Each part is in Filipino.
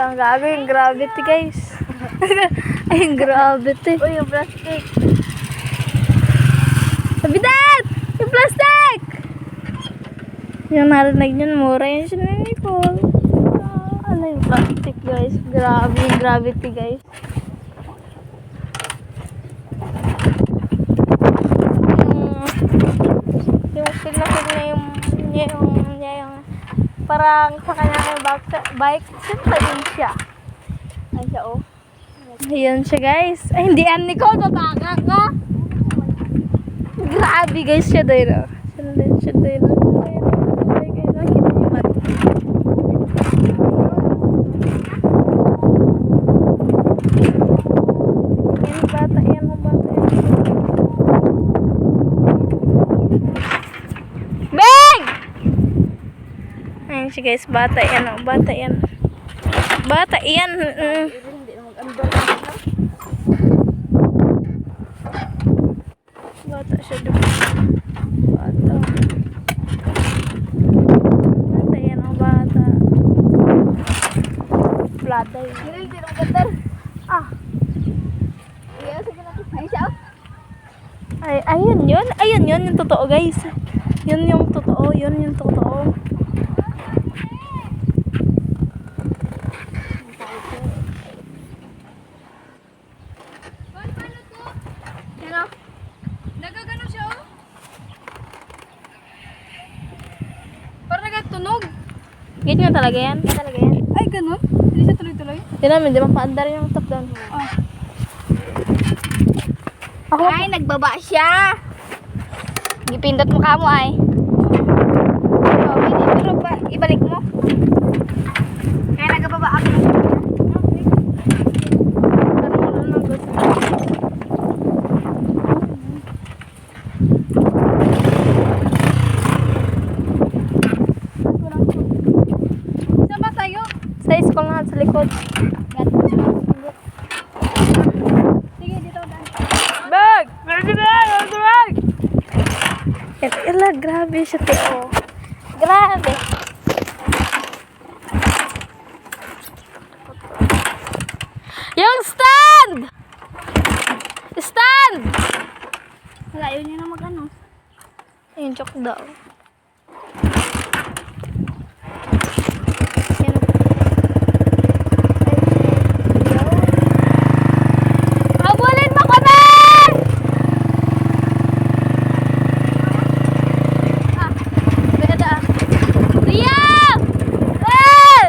ang gago yung gravity guys. Ay, yung gravity. Uy, yung plastic. Sabitan! Yung plastic! Yung narinig yun, mura yun siya na Nicole. Ala yung plastic guys. Grabe yung gravity guys. Yung pinakit na yung parang sa kanya yung bike. Simple din siya. Ay, siya, oh. Ayan siya guys. Ay, hindi yan Nicole, babaka ka. Grabe guys siya doon. Siya doon. Nakita niyo ba? Yan bata. Bang! Ayan siya guys, bata yan. Bata yan. Hindi na mag-andar. Bata siya doon. Bata yan ang bata. Plata yun. Hindi na mag-andar. Ah. Iya, sige na. Ay, siya, oh. Ay, ayun yun. Ayun yun yung totoo guys. Yun yung totoo. Ano? Nagagano siya, oh. Parang nagatunog. Ganyan nga talaga yan. Ay, ganun? Hindi siya tuloy-tuloy? Hindi namin, di mapaandar yung top down. Ah. Ako, Ay, nagbaba siya. Gipindot mo ka mo, ay. Oh, hindi, pero ibalik mo. Kaya nagbaba ako. parang wala nang gusto. Saan ba tayo? Sa school nga, sa likod. Sige, dito dan. Bag! Bag! Ila, grabe siya, Teo. Grabe. Yung stand! Stand! Wala, yun yun na mag-ano. Yung joke daw. Habulin mo kami! Ganda. Ria! Eh!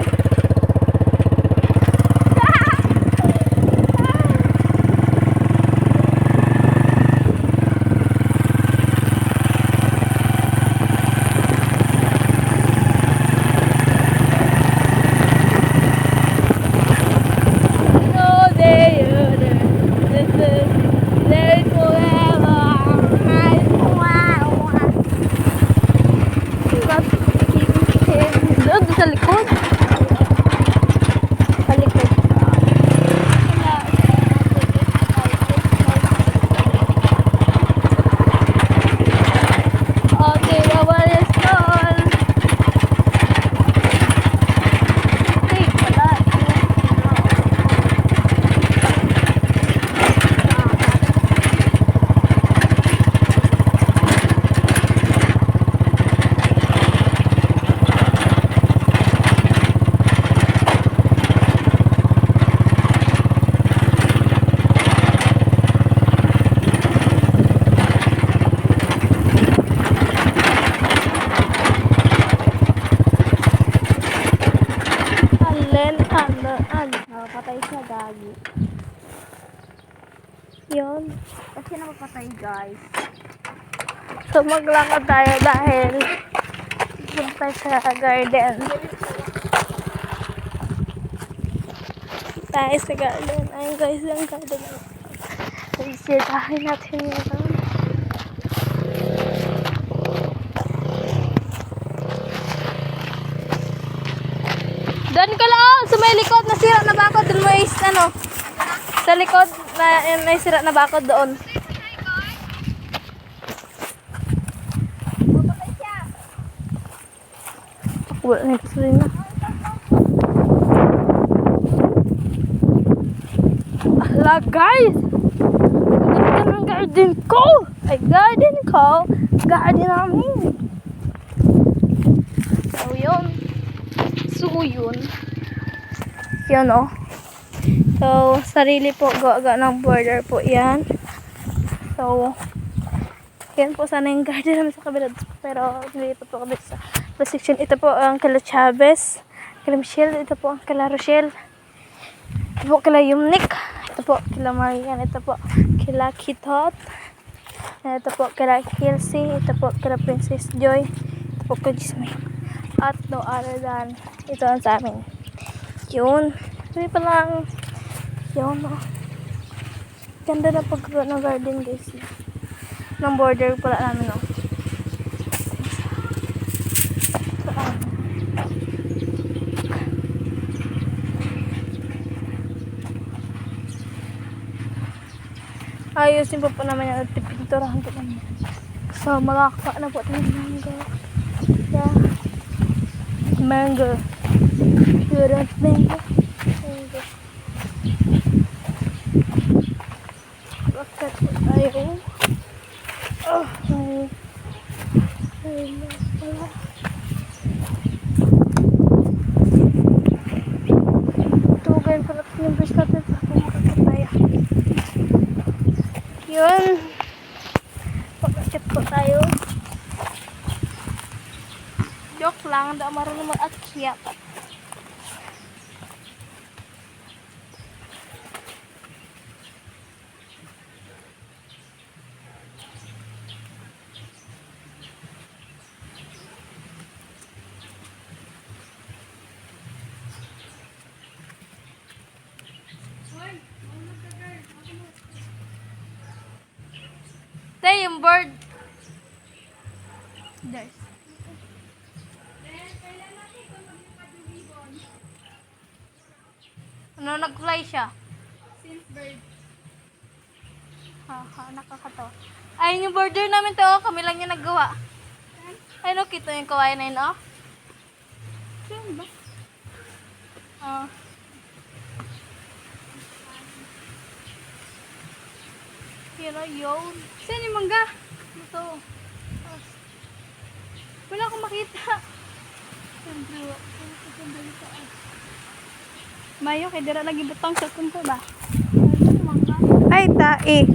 No day other. This is there forever. Doon sa likod. Sa likod. Okay, bawal yung stall. Take that. Nakapatay siya, gagi. Yun. Kasi nakapatay, guys. So maglakad tayo dahil punta sa garden. Tayo sa garden. Ayun guys, yung garden. Visitahin natin yun. Doon ka lang, sa may likod, nasira na bakod. Doon mo is, ano, sa likod, may sira na bakod doon. Wala na ito na. Wala guys! Ganda ng garden ko! Ay, garden ko! Garden namin! So, yun. Yun, oh. So, sarili po, gawa ng border po yan. So, yan po sana yung garden namin sa kabila. Pero, nilipat po kami sa section. Ito po ang kala Chavez, kala Michelle, ito po ang kala Rochelle. Ito po kila Yumnik. Ito po kila Marian. Ito po kila Kitot. Ito po kila Kelsey. Ito po kila Princess Joy. Ito po kila Jasmine. At no other than ito ang sa amin. Yun. Sabi pa lang. Yun. Oh. Ganda na pagkaroon ng garden guys. Ng border pala namin. Oh. Ayusin po naman yung pinturahan po naman. So, makakaka na po tayo ng mango. Yeah. Mango. Current mango. Mango. Bakit po tayo? Oh, ay, wala. Tugan pala yung brush natin sa kumakakit tayo. Yun. Pagkakit po tayo. Joke lang. Hindi ako marunong mag-akyat. Tay, yung bird. There's. Ano, nag-fly siya? Since bird. Nakakatawa. Ayun yung border namin to, oh. Kami lang yung naggawa. Ayun, oh, kita yung kawain na yun, oh. Saan ba? Yun, oh, yun. Saan yung mangga? Ito. Wala akong makita. Mayo, kay dira lagi butang sa ko ba? Ay, tae.